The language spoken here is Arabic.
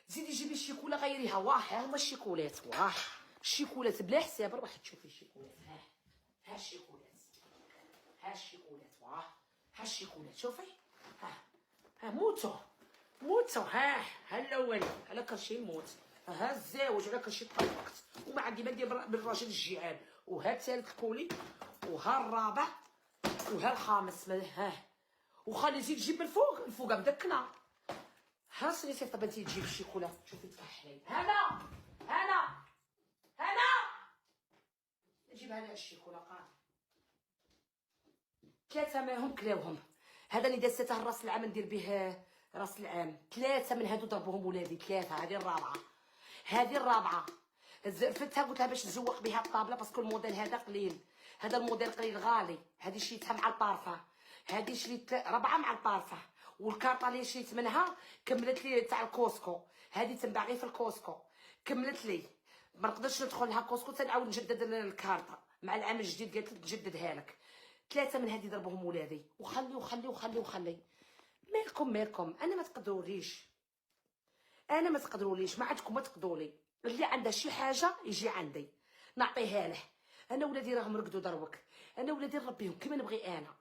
زيدي جيبي الشيكولا غيريها. واه ها هما الشيكولات. واه الشيكولات بلا حساب. روحي تشوفي الشيكولات. ها الشيكولات. ها الشيكولات. واه ها الشيكولات. شوفي ها موتو. ها الاولي على كلشي موت. ها الزاوج على كلشي طلقت. وما عندي ما ندير بالراجل الجيعان. وها الثالث كولي. وها الرابع. وها الخامس. وخلي زيد جيب الفوق مدكنه. ها سيدي طب انتي تجيب الشيكولا. شوفي تفحلي. هنا نجيب هنا الشيكولا قاع. 3 منهم كلاوهم. هذا اللي دازته راس العام ندير به راس العام. 3 من هادو ضربوهم ولادي. 3. هذه الرابعه زرفتها قلت لها باش نزوق بها الطابله باسكو الموديل هذا قليل. هذا الموديل قليل غالي. هذه شريتها مع الطارفه. هذه شريت 4 مع الطارفه. والكارطه اللي شريت منها كملت لي تاع الكوسكو. هذه تنباع غير في الكوسكو. كملت لي ما نقدرش ندخل لها كوسكو تنعاود نجدد الكارطه مع العام الجديد. قالت لي نجددها لك. 3 من هذه ضربهم ولادي. وخلي مالكم. انا ما تقدروليش. ما عندكم ما تقدرولي. اللي عنده شي حاجه يجي عندي نعطيها له. انا ولادي راهم رقدوا دروك. انا ولادي نربيهم كيما نبغي انا.